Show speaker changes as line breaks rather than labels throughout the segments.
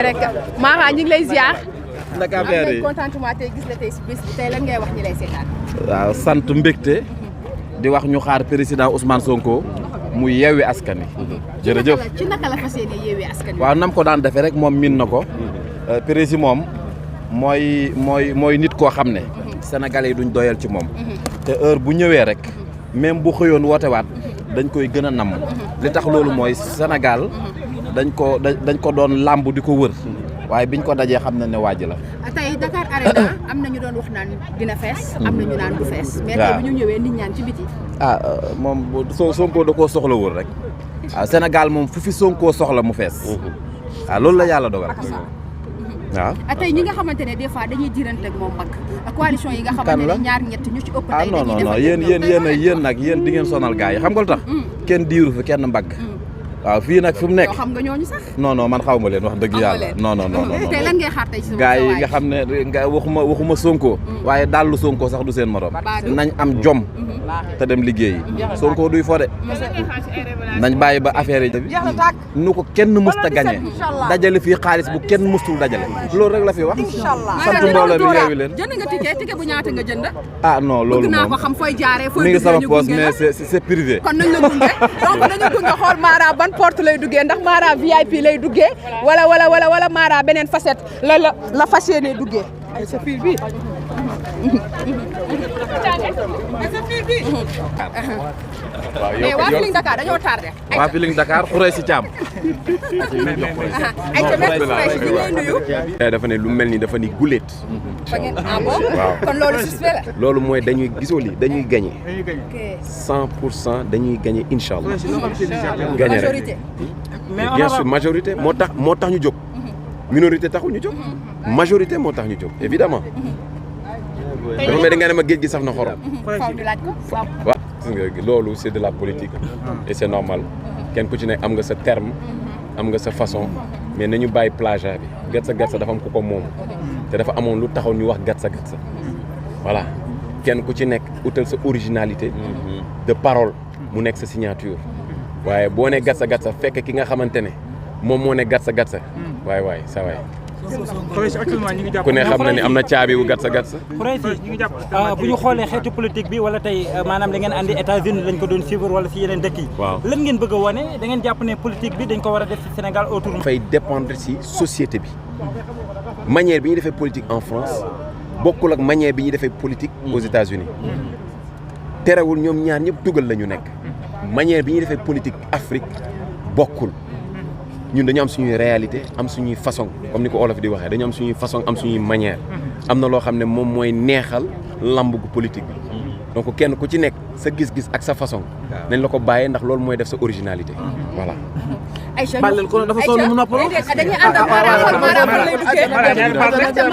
rek Mara ñu ngi lay ziar.
naka affaire yi
contentement tey gis la tey si bés bi tey lan ngay wax ñi lay seetaan.
waaw sant mbégte di wax ñu xaar président Ousmane Sonko mu yeewi askan wi. jërëjëf
ci naka la fas yéene yeewi askan wi.
waaw nam ko daan defee rek moom min na ko. président moom mooy nit koo xam ne. Sénégalais yi duñ doyal ci moom. te heure bu ñëwee rek même bu xëyoon wootewaat dañ koy gën a namm. li tax loolu mooy Sénégal dañ ko doon làmb di ko wër. waaye biñ ko dajee xam na ne waaj la.
tey Dakar Arena am na ñu doon wax naan dina fees. am na ñu naan du fees. mais tey bu ñu ñëwee nit ñaan ci biti.
moom Sonko da koo soxlawul rek. Sénégal moom fu fi Sonko soxla mu fees. loolu la yàlla dogal. waaw
tey ñi nga xamante ne des fois dañuy jirante ak moom mag coalition yi nga xamante ne ñaar ñett ñu ci ëpp. tey dañuy
non yéen di ngeen sonal gars yi xam nga lu tax. kenn diiru fi kenn mbagg. waaw fii nag fi mu nekk
xam nga ñooñu sax.
non man xaw ma leen wax dëgg yàlla. non
tey lan ngay xaar tey ci
gars yi nga xam ne waxuma Sonko. waaye dallu Sonko sax du seen morom. nañ am jom. te dem liggéeyi. Sonko duy fo de. nañ bàyyi ba affaire yi. nu ko kenn musta gañe dajale fii xaalis bu kenn mustul dajale. loolu rek la fi wax. sant mbooloo mi yeewi leen.
jënd nga ticket bu ñaata nga jënd.
non loolu moom
bëgg naa ko xam fooy jaaree fooy
mi ngi sama poche mais c'est privé.
kon nañ la gunge donc nañu gunge xool Mara ban porte lay duggee ndax Mara VIP lay duggee wala Mara beneen facette la fas yéene duggee. ay sa fil bi. mais waa Feeling Dakar dañoo tardé.
waa Feeling Dakar xuree si Thiam.
ay tamit xuree si ñu lay nuyu.
dafa ne lu mel ni dafa ni guléet.
waaw kon loolu suspect la.
loolu mooy dañuy gisoo li dañuy gagné. 100% dañuy gagné incha allah. gagné rek
majorité.
bien sûr majorité moo tax ñu jóg. minorité taxul ñu jóg. majorité moo tax ñu jóg évidemment. dafa mel ni nga ne ma géej gi saf na xorom.
faaw ñu laaj ko
waaw loolu c'est de la politique. et c'est normal kenn ku ci ne am nga sa terme am nga sa façon mais nañu bàyyi plagiat bi gatsa dafa am ku ko moom te dafa amoon lu taxaw ñu wax gatsa voilà kenn ku ci nekk utal sa originalité de parole mu nekk sa signature waaye boo ne gatsa fekk ki nga xamante ne moom moo ne gatsa waay sa waay ku ne xam na ni am na caabi wu gatsa
bu ñu xoolee xeetu politique bi wala tey maanaam da ngeen andi États-Unis lañ ko doon suivre wala si yeneen dëkk yi.
waaw
lan ngeen bëgg a wane da ngeen jàpp ne politique bi dañ ko war a def ci Sénégal autour.
dafay dépendre ci société bi manière bi ñuy defee politique en France bokkul ak manière bi ñuy defee politique aux États-Unis terewul ñoom ñaar ñëpp tugal la ñu nekk manière bi ñuy defee politique Afrique bokkul. ñun dañu am suñuy réalité am suñuy façon comme ni ko olof di waxee dañu am suñuy façon am suñuy manière am na loo xam ne moom mooy neexal lamb gu politique bi donc kenn ku ci nekk sa gis-gis ak sa façon nañ la ko bàyyee ndax loolu mooy def sa originalité voilà.
Aïcha
bàlleel ko dafa sonn mu noppaloo.
dañuy ànd ak Mara fan lay duggee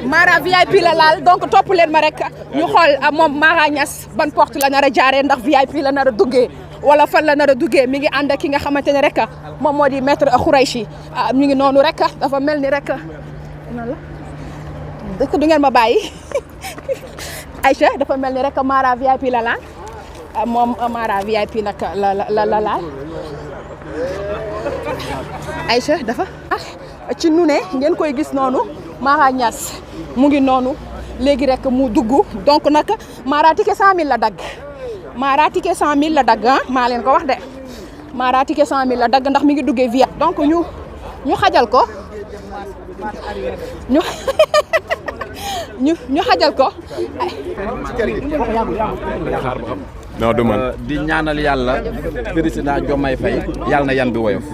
Mara VIP la laal donc topp leen ma rek ñu xool moom Mara Niass ban porte la nar a jaaree ndax VIP la nar a duggee wala fan la nar a duggee mi ngi ànd ak ki nga xamante ne rek moom moo di maître Khoureychi ñu ngi noonu rek dafa mel ni rek noonu la dëkk du ngeen ma bàyyi Aïcha dafa mel ni rek Mara VIP la laal moom Mara VIP nag la laal Aïcha dafa ci nu ne ngeen koy gis noonu Mara Niass mu ngi noonu léegi rek mu dugg donc nag Mara ticket 100000 la dagg Mara ticket 100000 la dagg maa leen ko wax de Mara ticket 100000 la dagg ndax mi ngi duggee via donc ñu xajal ko ñu xajal ko
non du man
di ñaanal yàlla président Diomaye Faye yàlla na yan bi woyof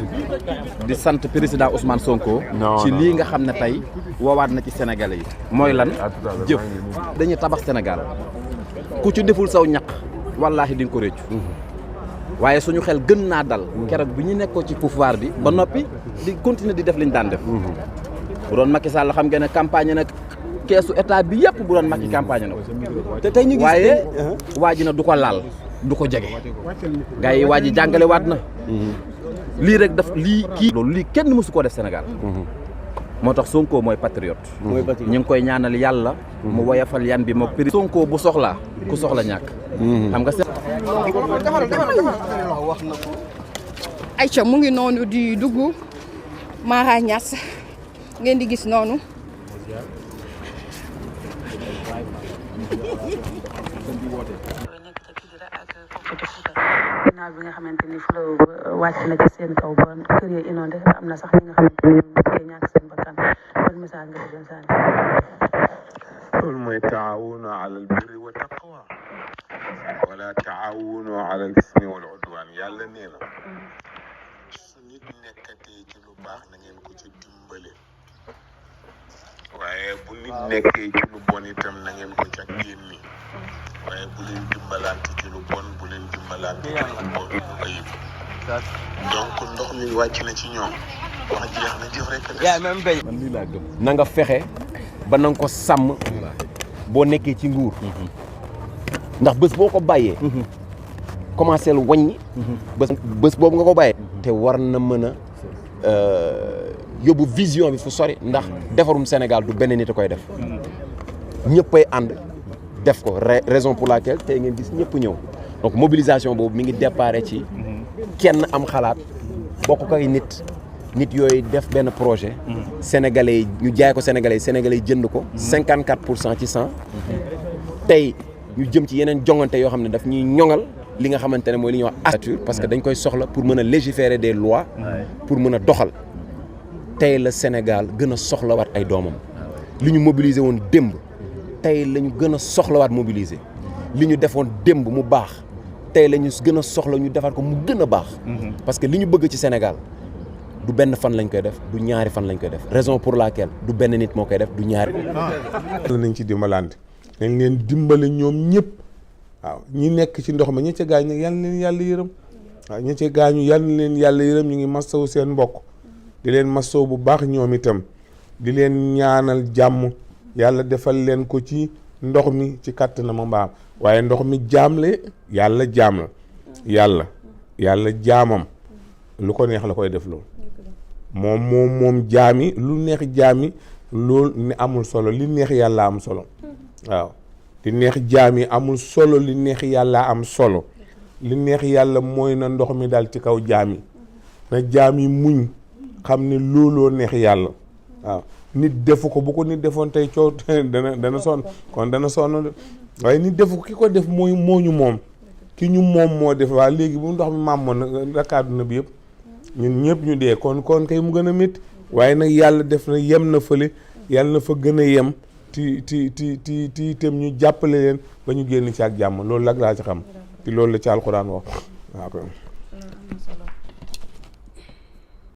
di sant président Ousmane Sonko ci lii nga xam ne tey woowaat na ci Sénégalais yi mooy lan jëf dañuy tabax Sénégal ku ci deful saw ñaq wallaahi di nga ko réccu waaye suñu xel gën naa dal keroog bi ñu nekkoo ci pouvoir bi ba noppi di continuer di def liñ daan def bu doon Macky Sall xam ngeen ne campagne nag keesu état bi yëpp bu doon Macky campagne na ko te tey ñu gis waaye waa ji na du ko laal du ko jege gars yi waa ji jàngale waat na lii rek daf loolu lii kenn mësu koo def Sénégal moo tax Sonko mooy patriote ñu ngi koy ñaanal yàlla mu woyafal yan bi moo prix Sonko bu soxlaa ku soxla ñàkk xam nga Aïcha mu ngi noonu di dugg
Mara Niass ngeen di gis noonu.
ginnaaw bi nga xamante ni fleuve wàcc na ci seen kaw ba kër yi inondé am na sax ñi nga xamante ni ñoom ñàkk seen bakkan ban message nga di sànni.
loolu mooy taawunu ala al birri wa taqwa wala taawunu ala al ismi wal udwan yàlla nee na su nit nekkatee ci lu baax na ngeen ko ci dimbale waaye bu nit nekkee ci lu bon itam na ngeen ko ca génni waaye bu leen dimbalante ci lu bon bu leen dimbalante ci lu bon lu ayib donc ndox mi wàcc na ci ñoom wax jeex na jëf rek des.
na nga fexe ba na nga ko sàmm boo nekkee ci nguur ndax bés boo ko bàyyee commencé lu wàññi bés boobu nga ko bàyyee te war na mën a yóbbu vision bi fu sori ndax defarum Sénégal du benn nit a koy def ñëppay ànd def ko raison pour laquelle tey ngeen gis ñëpp ñëw donc mobilisation boobu mi ngi déparé ci kenn am xalaat bokk koy nit yooyu def benn projet sénégalais yi ñu jaay ko sénégalais yi jënd ko 54% ci 100 tey ñu jëm ci yeneen jongante yoo xam ne daf ñuy ñoŋal li nga xamante ne mooy li ñuy wax astuce parce que dañ koy soxla pour mën a légiférer des lois pour mën a doxal tey la Sénégal gën a soxlawaat ay doomam li ñu mobiliser woon démb tey la ñu gën a soxlawaat mobiliser li ñu defoon démb mu baax tey la ñu gën a soxla ñu defar ko mu gën a baax parce que li ñu bëgg ci Sénégal du benn fan lañ koy def du ñaari fan lañ koy def raison pour laquelle du benn nit moo koy def du ñaari
nañ ci dimbalante nañ leen dimbale ñoom ñëpp waaw ñi nekk ci ndox ma ña ca gaañu nag yal na leen yàlla yërëm waaw ña ca gaañu yal na leen yàlla yërëm ñu ngi masawu seen mbokk di leen masawu bu baax ñoom itam di leen ñaanal jàmm yàlla defal leen ko ci ndox mi ci kàttanam mbaam waaye ndox mi jaamle yàlla jaam la yàlla jaamam lu ko neex la koy def loolu moom jaami lu neex jaami loolu ne amul solo li neex yàlla am solo waaw li neex jaami amul solo li neex yàlla am solo li neex yàlla mooy na ndox mi dal ci kaw jaami na jaami muñ xam ne looloo neex yàlla waaw nit defu ko bu ko nit defoon tey coow dana sonn kon dana sonn waaye nit defu ko ki ko def mooy mooñu moom ki ñu moom moo def waa léegi bu ndox mi màmmoon nag rek àdduna bi yëpp ñun ñëpp ñu dee kon kay mu gën a métti waaye nag yàlla def na yem na fële yàlla na fa gën a yem ti itam ñu jàppale leen ba ñu génn ci ak jàmm loolu lag laa ci xam te loolu la ci alxuraan wax waaw